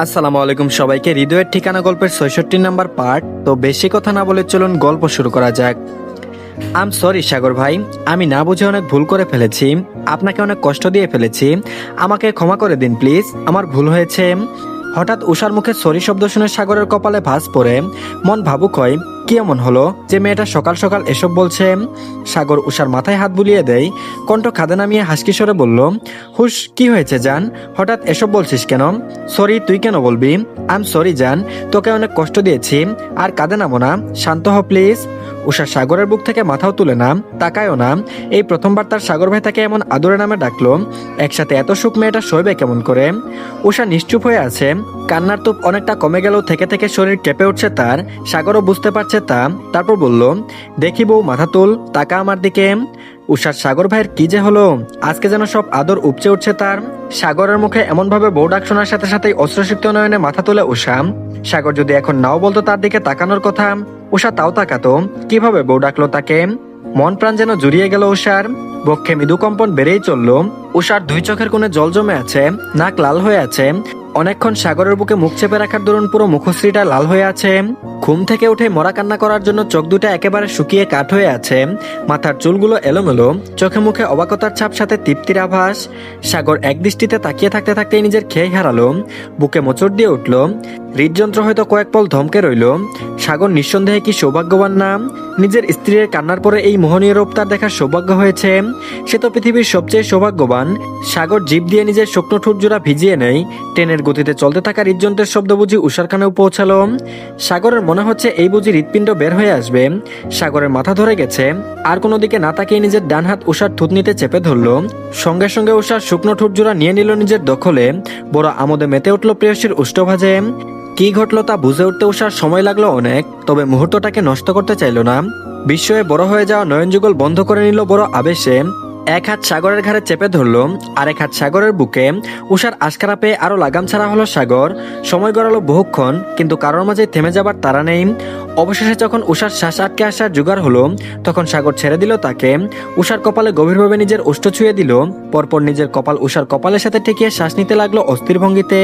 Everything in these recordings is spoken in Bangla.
আসসালামু আলাইকুম সবাইকে। হৃদয়ের ঠিকানা গল্পের ৬৬ নাম্বার পার্ট। তো বেশি কথা না বলে চলুন গল্প শুরু করা যাক। আম সরি সাগর ভাই, আমি না বুঝে অনেক ভুল করে ফেলেছি, আপনাকে অনেক কষ্ট দিয়ে ফেলেছি, আমাকে ক্ষমা করে দিন প্লিজ, আমার ভুল হয়েছে। হঠাৎ উষার মুখে সরি শব্দ শুনে সাগরের কপালে ভাঁজ পড়ে, মন ভাবুক হয় কি এমন হলো যে মেয়েটা সকাল সকাল এসব বলছে। সাগর উষার মাথায় হাত বুলিয়ে দেয়, কণ্ঠ খাদে নামিয়ে হাসকিশোরে বলল, হুশ, কি হয়েছে জান, হঠাৎ এসব বলছিস কেন? সরি তুই কেন বলবি? আম সরি জান, তোকে অনেক কষ্ট দিয়েছি, আর কাঁদে নামো না, শান্ত হ প্লিজ। উষা সাগরের বুক থেকে মাথাও তুলে না, তাকায়ও না। এই প্রথমবার তার সাগর ভাই তাকে এমন আদরে নামে ডাকলো। একসাথে এত সুখ মেয়েটা সইবে কেমন করে? উষা নিশ্চুপ হয়ে আছে, কান্নার তুপ অনেকটা কমে গেলেও থেকে থেকে শরীর কেঁপে উঠছে তার। সাগরও বুঝতে পারছে তা। তারপর বলল, দেখি বউ, মাথা তুল, তাকা আমার দিকে। উষার সাগর ভাইয়ের কি যে হলো, আজকে যেন সব আদর উপচে উঠছে তার। সাগরের মুখে এমন ভাবে বউ ডাক শোনার সাথে সাথেই অশ্রুসিক্ত নয়নে মাথা তুলে উষা। সাগর যদি এখন নাও বলতো তার দিকে তাকানোর কথা, উষা তাও তাকাতো। কিভাবে বউ ডাকলো তাকে? মন প্রাণ যেন জুড়িয়ে গেল উষার। বক্ষে মৃদু কম্পন বেড়েই চলল। উষার দুই চোখের কোণে জল জমে আছে, নাক লাল হয়ে আছে। অনেকক্ষণ সাগরের বুকে মুখ চেপে রাখার দরুন পুরো মুখশ্রীটা লাল হয়ে আছে। ঘুম থেকে উঠে মরা কান্না করার জন্য চোখ দুটা একেবারে শুকিয়ে কাঠ হয়ে আছে। মাথার চুলগুলো এলোমেলো, চোখে মুখে অবাকতার ছাপ, সাথে তৃপ্তির আভাস। সাগর একদৃষ্টিতে তাকিয়ে থাকতে থাকতেই নিজের খেয়ে হারালো। বুকে মোচড় দিয়ে উঠল। হৃদযন্ত্র হয়তো কয়েক পল ধমকে রইল। সাগর নিঃসন্দেহে কি সৌভাগ্যবান না? নিজের স্ত্রীর কান্নার পরে এই মোহনীয় রূপ তার দেখার সৌভাগ্য হয়েছে। সে তো পৃথিবীর সবচেয়ে সৌভাগ্যবান। সাগর জিভ দিয়ে নিজের শুকনো ঠোঁট জোড়া ভিজিয়ে নেয়। ট্রেনের গতিতে চলতে থাকা হৃদযন্ত্রের শব্দ বুঝি উষার কানেও পৌঁছালো। সাগরের মনে হচ্ছে এই বুঝি হৃৎপিণ্ড বের হয়ে আসবে। সাগরের মাথা ধরে গেছে। আর কোনো দিকে না তাকিয়ে নিজের ডান হাত উষার থুতনিতে চেপে ধরলো। সঙ্গে সঙ্গে উষার শুকনো ঠোঁট জোড়া নিয়ে নিল নিজের দখলে। বড় আমোদে মেতে উঠল প্রেয়সীর উষ্ঠভাজে। কি ঘটলো তা বুঝে উঠতে উষার সময় লাগলো অনেক, তবে মুহূর্তটাকে নষ্ট করতে চাইল না। বিস্ময়ে বড় হয়ে যাওয়া নয়নযুগল বন্ধ করে নিল বড় আবেশে। এক হাত সাগরের ঘাড়ে চেপে ধরলো, আরেক হাত সাগরের বুকে। উষার আশকারা পেয়ে আরো লাগাম ছাড়া হলো সাগর। সময় গড়ালো বহুক্ষণ, কিন্তু কারোর মাঝে থেমে যাবার তাড়া নেই। অবশেষে যখন উষার শ্বাস আটকে আসার জোগাড় হলো, তখন সাগর ছেড়ে দিল তাকে। উষার কপালে গভীরভাবে নিজের ওষ্ঠ ছুঁয়ে দিল। পরপর নিজের কপাল উষার কপালের সাথে ঠেকিয়ে শ্বাস নিতে লাগলো অস্থির ভঙ্গিতে।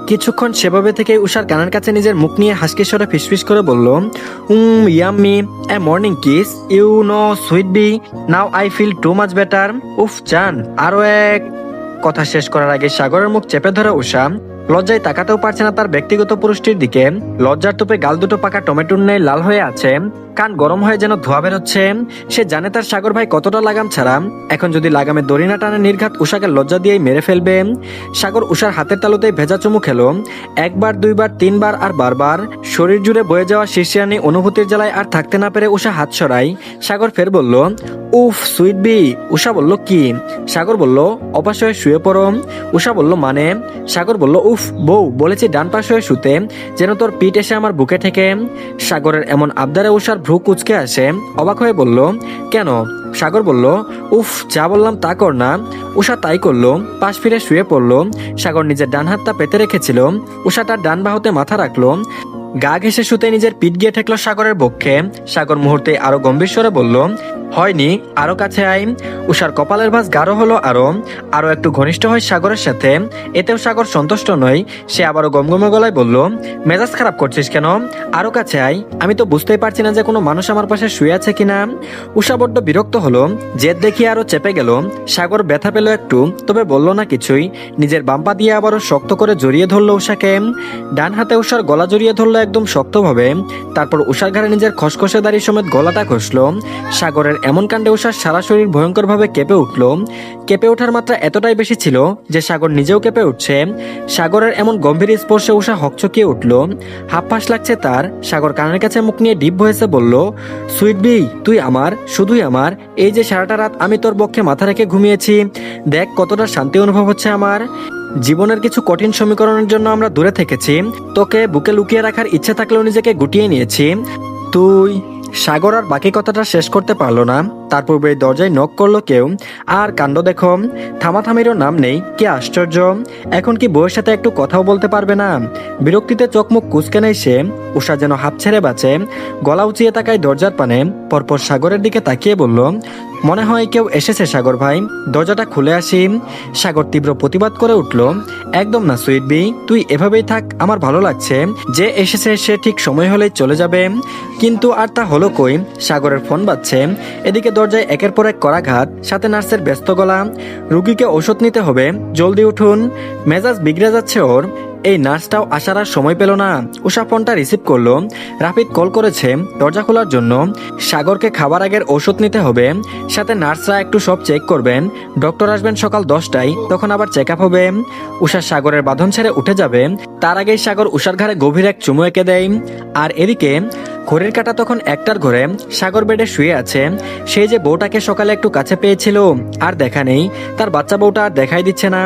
কিছুক্ষণ সেভাবে থেকে উষার কানের কাছে নিজের মুখ নিয়ে হাসকি স্বরে ফিসফিস করে বলল, yummy, a morning kiss, you know sweet bee, now I feel too much better. উফ জান, আরো এক। কথা শেষ করার আগে সাগরের মুখ চেপে ধরে উষা। লজ্জায় তাকাতেও পারছে না তার ব্যক্তিগত পুরুষটির দিকে। লজ্জার তোপে গাল দুটো পাকা টমেটোর ন্যায় লাল হয়ে আছে। কান গরম হয়ে যেন ধোয়া বেরোচ্ছে। সে জানে তার সাগর ভাই কতটা লাগাম ছাড়া। এখন যদি লাগামে দড়ি না টানে নির্ঘাত উষাকে লজ্জা দিয়েই মেরে ফেলবে। সাগর উষার হাতের তালুতেই ভেজা চুমু খেলো। একবার, দুইবার, তিনবার আর বারবার। শরীর জুড়ে বয়ে যাওয়া শীর্ষানি অনুভূতির জ্বালায় আর থাকতে না পেরে উষা হাত সরাই। সাগর ফের বলল, উফ সুইট বি। উষা বলল, কি? সাগর বলল, অপাশ হয়ে শুয়ে পড়ো। উষা বলল, মানে? সাগর বলল, উফ বউ, বলেছি ডান পাশ হয়ে শুতে, যেন তোর পিঠ এসে আমার বুকে ঠেকে। সাগরের এমন আবদারে উষার ভ্রু কুচকে আসে। অবাক হয়ে বলল, কেন? সাগর বলল, উফ, যা বললাম তা কর না। উষা তাই করলো, পাশ ফিরে শুয়ে পড়লো। সাগর নিজের ডান হাতটা পেতে রেখেছিল। উষা তার ডান বাহুতে মাথা রাখলো। গা ঘেঁষে শুতে নিজের পিঠ গিয়ে ঠেকলো সাগরের বক্ষে। সাগর মুহূর্তে আরো গম্ভীর স্বরে বলল, হয়নি, আরো কাছে আই। উষার কপালের ভাঁজ গাঢ় হলো আরো একটু ঘনিষ্ঠ হয় সাগরের সাথে। এতেও সাগর সন্তুষ্ট নয়। সে আবারও গমগমে গলায় বলল, মেজাজ খারাপ করছিস কেন? আরো কাছে আই। আমি তো বুঝতেই পারছি না যে কোনো মানুষ আমার পাশে শুয়ে আছে কিনা। উষা বড্ড বিরক্ত হলো। জেদ দেখিয়ে আরো চেপে গেল। সাগর ব্যথা পেল একটু, তবে বলল না কিছুই। নিজের বাম্পা দিয়ে আবারও শক্ত করে জড়িয়ে ধরলো উষাকে। ডান হাতে উষার গলা জড়িয়ে ধরলো একদম শক্তভাবে। তারপর উষার ঘাড়ে নিজের খসখসে দাড়ি সমেত গলাটা ঘষলো। সাগরের এমন কাণ্ডে উষার সারা শরীর ভয়ঙ্কর ভাবে কেঁপে উঠল। কেঁপে ওঠার মাত্রা এতটাই বেশি ছিল যে সাগর নিজেও কেঁপে উঠছে। সাগরের এমন গম্ভীর স্পর্শে উষা হকচকিয়ে উঠল। হাঁফফাঁস লাগছে তার। সাগর কানের কাছে মুখ নিয়ে ডিপ ভয়েসে বলল, সুইট বি, তুই আমার, শুধুই আমার। এই যে সারাটা রাত আমি তোর বক্ষে মাথা রেখে ঘুমিয়েছি, দেখ কতটা শান্তি অনুভব হচ্ছে আমার। জীবনের কিছু কঠিন সমীকরণের জন্য আমরা দূরে থেকেছি। তোকে বুকে লুকিয়ে রাখার ইচ্ছে থাকলেও নিজেকে গুটিয়ে নিয়েছি। তুই। সাগর আর বাকি কথাটা শেষ করতে পারলো না। তার পূর্বে দরজায় নক করলো কেউ। আর কাণ্ড দেখো, থামাথামিরও নাম নেই। কি আশ্চর্য! এখন কি বউয়ের সাথে একটু কথাও বলতে পারবে না? বিরক্তিতে চোখ মুখ কুঁচকে নেয় সে। উষা যেন হাঁপ ছেড়ে বাঁচে। গলা উঁচিয়ে তাকায় দরজার পানে। পরপর সাগরের দিকে তাকিয়ে বলল, মনে হয় কেউ এসেছে সাগর ভাই, দরজাটা খুলে আসি। সাগর তীব্র প্রতিবাদ করে উঠল, একদম না সুইট বি, তুই এভাবেই থাক, আমার ভালো লাগছে। যে এসেছে সে ঠিক সময় হলেই চলে যাবে। কিন্তু আর তা হলো কই, সাগরের ফোন বাজছে। এদিকে দরজায় একের পর এক করাঘাত, সাথে নার্সের ব্যস্ত গলা, রুগীকে ওষুধ নিতে হবে, জলদি উঠুন। মেজাজ বিগড়ে যাচ্ছে ওর। এই নার্সটাও আসার আর সময় পেল না। উষা ফোনটা রিসিভ করলো। রাফিদ কল করেছে দরজা খোলার জন্য। সাগরকে খাবার আগের ওষুধ নিতে হবে, সাথে নার্সরা একটু সব চেক করবেন। ডক্টর আসবেন সকাল 10টায়, তখন আবার চেক আপ হবে। উষা সাগরের বাঁধন ছেড়ে উঠে যাবে, তার আগেই সাগর উষার ঘাড়ে গভীর এক চুমু এঁকে দেয়। আর এদিকে ঘড়ির কাঁটা তখন 1টার ঘরে। সাগর বেডে শুয়ে আছে। সেই যে বউটাকে সকালে একটু কাছে পেয়েছিল, আর দেখা নেই। তার বাচ্চা বউটা আর দেখাই দিচ্ছে না।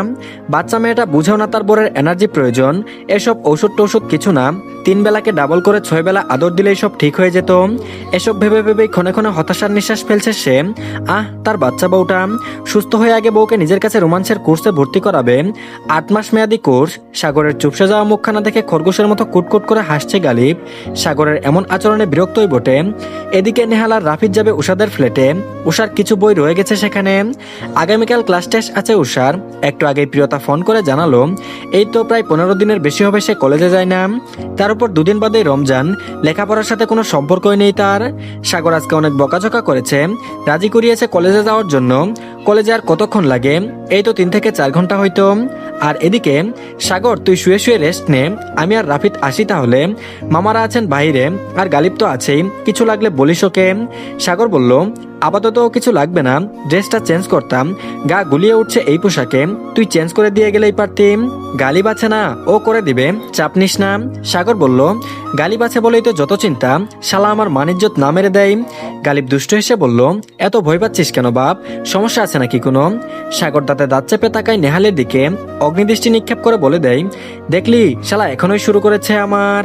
বাচ্চা মেয়েটা বুঝেও না তার বোরের এনার্জি প্রয়োজন। এসব ঔষধ টৌষধ কিছু না, 3 বেলাকে ডাবল করে 6 বেলা আদর দিলেই সব ঠিক হয়ে যেত। এসব ভেবে ভেবেই ক্ষণে ক্ষণে হতাশার নিঃশ্বাস ফেলছে সে। তার বাচ্চা বউটা সুস্থ হয়ে আগে বউকে নিজের কাছে রোমান্সের কোর্সে ভর্তি করাবে। 8 মাস মেয়াদী কোর্স। সাগরের চুপসে যাওয়া মুখখানা দেখে খরগোশের মতো কুটকুট করে হাসছে গালিব। সাগরের এমন আচরণে বিরক্তই বটে। এদিকে নেহাল আর রাফিদ যাবে উষাদের ফ্ল্যাটে। উষার কিছু বই রয়ে গেছে সেখানে। আগামীকাল ক্লাস টেস্ট আছে উষার। একটু আগেই প্রিয়তা ফোন করে জানালো, এই তো প্রায় 15 দিনের বেশি হবে সে কলেজে যায় না। তার উপর 2 দিন বাদেই রমজান, লেখাপড়ার সাথে কোনো সম্পর্কই নেই তার। সাগর আজকে অনেক বকাঝকা করেছে, রাজি করিয়েছে কলেজে যাওয়ার জন্য। কলেজে আর কতক্ষণ লাগে, এই তো 3 থেকে 4 ঘন্টা হয়তো। আর এদিকে, সাগর তুই শুয়ে শুয়ে রেস্ট নে, আমি আর রাফিদ আসি তাহলে। মামারা আছেন বাইরে, আর গালিব তো আছেই, কিছু লাগলে বলিস ওকে। সাগর বলল, আপাতত কিছু লাগবে না, ড্রেসটা চেঞ্জ করতাম, গা গুলিয়ে উঠছে এই পোশাকে, তুই চেঞ্জ করে দিয়ে গেলেই পারতিম। গালিব আছে না, ও করে দিবে, চাপ নিস না। সাগর বলল, গালিব আছে বলেই তো যত চিন্তা, শালা আমার মানিজ্জত না মেরে দেয়। গালিব দুষ্ট হেসে বলল, এত ভয় পাচ্ছিস কেন বাপ, সমস্যা আছে নাকি কোনো? সাগর দাঁতে দাঁত চেপে তাকায় নেহালের দিকে, অগ্নিদৃষ্টি নিক্ষেপ করে বলে দেয়, দেখলি শালা এখনোই শুরু করেছে আমার।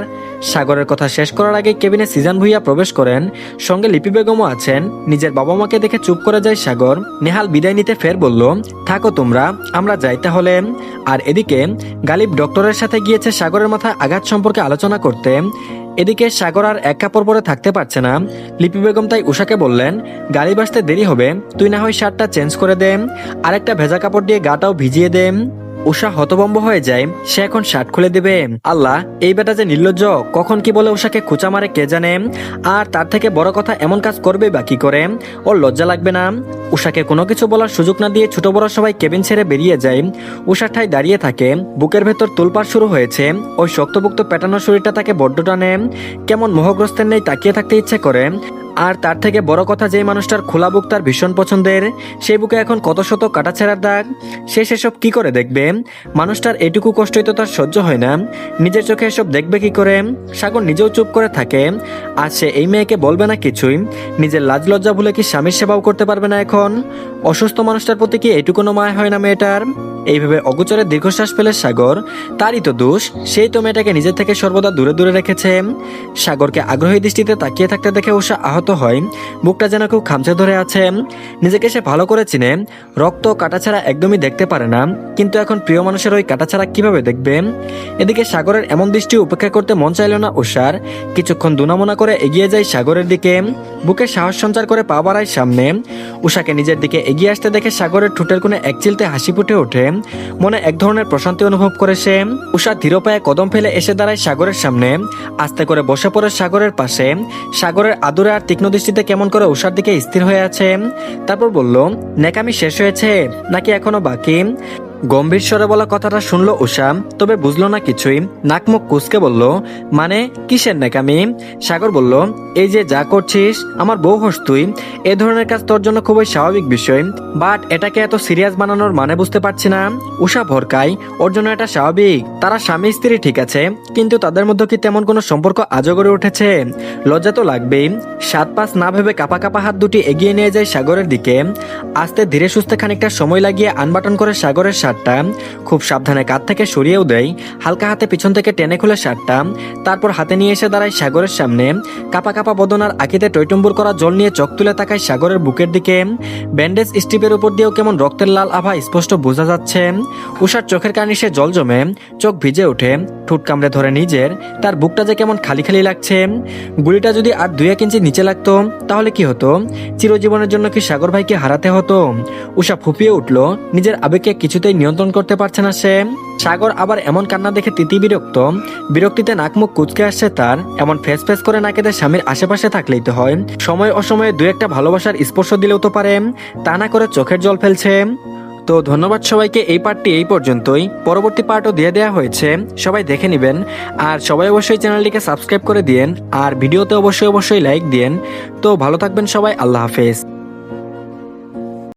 সাগরের কথা শেষ করার আগে কেবিনে সিজান ভুইয়া প্রবেশ করেন, সঙ্গে লিপি বেগমও আছেন। নিজের বাবা মাকে দেখে চুপ করে যায় সাগর। নেহাল বিদায় নিতে ফের বলল, থাকো তোমরা, আমরা যাই তাহলে। আর এদিকে গালিব ডক্টরের সাথে গিয়েছে সাগরের মাথায় আঘাত সম্পর্কে আলোচনা করতে। এদিকে সাগর আর এক কাপড় পরে থাকতে পারছে না। লিপি বেগম তাই উষাকে বললেন, গালিব আসতে দেরি হবে, তুই না হয় শার্টটা চেঞ্জ করে দে, আর একটা ভেজা কাপড় দিয়ে গাটাও ভিজিয়ে দে। উষা হতভম্ব হয়ে যায়, সে এখন শার্ট খুলে দেবে। আল্লাহ, এই বেটা যে নির্লজ্জ, কখন কি বলে উষাকে খোঁচা মারে কে জানে। আর তার থেকে বড় কথা, এমন কাজ করবে বা কি করে, ওর লজ্জা লাগবে না? উষাকে কোনো কিছু বলার সুযোগ না দিয়ে ছোট বড় সবাই কেবিন ছেড়ে বেরিয়ে যায়। উষা ঠাই দাঁড়িয়ে থাকে, বুকের ভেতর তোলপাড় শুরু হয়েছে। ওই শক্তপুক্ত পেটানো শরীরটা তাকে বড্ড টানে, কেমন মোহগ্রস্তের নেই তাকিয়ে থাকতে ইচ্ছে করে। আর তার থেকে বড় কথা, যে মানুষটার খোলা বুক তার ভীষণ পছন্দের, সেই বুকে এখন কত শত কাটাছেঁড়ার দাগ। সে সেসব কি করে দেখবে? মানুষটার এটুকু কষ্টই তো তার সহ্য হয় না, নিজের চোখে এসব দেখবে কি করে? সাগর নিজেও চুপ করে থাকে। আজ সে এই মেয়েকে বলবে না কিছুই। নিজের লাজ লজ্জা ভুলে কি স্বামীর সেবাও করতে পারবে না এখন? অসুস্থ মানুষটার প্রতি কি এটুকুনো মায় হয় না মেয়েটার? এইভাবে অগোচরে দীর্ঘশ্বাস ফেলে সাগর, তারই তো দোষ, সেই তো মেয়েটাকে নিজের থেকে সর্বদা দূরে দূরে রেখেছে। সাগরকে আগ্রহী দৃষ্টিতে তাকিয়ে থাকতে দেখে উষা আহত হয়, বুকটা যেন কেউ খামচে ধরে আছে। নিজেকে সে ভালো করে চিনে, রক্ত কাটাছাড়া একদমই দেখতে পারে না, কিন্তু এখন প্রিয় মানুষের ওই কাটাছাড়া কিভাবে দেখবে? এদিকে সাগরের এমন দৃষ্টি উপেক্ষা করতে মন চাইল না উষার। কিছুক্ষণ দুনামোনা করে এগিয়ে যায় সাগরের দিকে, বুকে সাহস সঞ্চার করে পা বাড়ায় সামনে। উষাকে নিজের দিকে এগিয়ে আসতে দেখে সাগরের ঠোঁটের কোণে এক চিলতে হাসি ফুটে ওঠে, মনে এক ধরনের প্রশান্তি অনুভব করে সে। উষা ধীর পায়ে কদম ফেলে এসে দাঁড়ায় সাগরের সামনে, আস্তে করে বসে পড়ে সাগরের পাশে। সাগরের আদুরে আর তীক্ষ্ণ দৃষ্টিতে কেমন করে উষার দিকে স্থির হয়ে আছে। তারপর বলল, নেকামি শেষ হয়েছে নাকি এখনো বাকি? গম্ভীর স্বরে বলা কথাটা শুনলো উষা, তবে বুঝলো না কিছুই। নাক মুখ কুঁচকে বলল, মানে কিসের নেকামি? সাগর বলল, এই যে যা করছিস, আমার বউ হোস তুই, এ ধরনের কাজ তোর জন্য খুবই স্বাভাবিক বিষয়, বাট এটাকে এত সিরিয়াস বানানোর মানে বুঝতে পারছি না। উষা ভরকাই, ওর জন্য এটা স্বাভাবিক। তারা স্বামী স্ত্রী ঠিক আছে, কিন্তু তাদের মধ্যে কি তেমন কোনো সম্পর্ক আজও গড়ে উঠেছে? লজ্জা তো লাগবেই। 7-5 না ভেবে কাপা কাপা হাত দুটি এগিয়ে নিয়ে যায় সাগরের দিকে। আস্তে ধীরে সুস্থে খানিকটা সময় লাগিয়ে আনবাটন করে সাগরের শার্টটা, খুব সাবধানে কাঁধ থেকে সরিয়েও দেয়, হালকা হাতে পিছন থেকে টেনে খুলে শার্টটা, তারপর হাতে নিয়ে এসে দাঁড়ায় সাগরের সামনে। কাপা কাপা বদনার আঁকিতে টইটম্বুর করা জল নিয়ে চোখ তুলে তাকায় সাগরের বুকের দিকে। ব্যান্ডেজ স্ট্রিপের উপর দিয়েও কেমন রক্তের লাল আভা স্পষ্ট বোঝা যাচ্ছে। উষার চোখের কার্নিশে জল জমে, চোখ ভিজে ওঠে, ঠোঁট কামড়ে ধরে নিজের, তার বুকটা যে কেমন খালি খালি লাগছে। গুলিটা যদি আর 2-1 ইঞ্চি নিচে লাগতো তাহলে কি হতো? চিরজীবনের জন্য কি সাগর ভাইকে হারাতে হতো? উষা ফুপিয়ে উঠল, নিজের আবেগকে কিছুতেই নিয়ন্ত্রণ করতে পারছে না সে। সাগর আবার এমন কান্না দেখে তিতি বিরক্ত, বিরক্তিতে নাক মুখ কুচকে আসছে তার। এমন ফেস ফেস করে না কেঁদে স্বামীর আশেপাশে থাকলেই তো হয়, সময় অসময়ে 2-1টা ভালোবাসার স্পর্শ দিলেও তো পারে, তা না করে চোখের জল ফেলছে। তো ধন্যবাদ সবাইকে, এই পার্টটি এই পর্যন্তই, পরবর্তী পার্টও দিয়ে দেওয়া হয়েছে, সবাই দেখে নেবেন। আর সবাই অবশ্যই চ্যানেলটিকে সাবস্ক্রাইব করে দিয়েন, আর ভিডিওতে অবশ্যই লাইক দিয়েন। তো ভালো থাকবেন সবাই, আল্লাহ হাফেজ।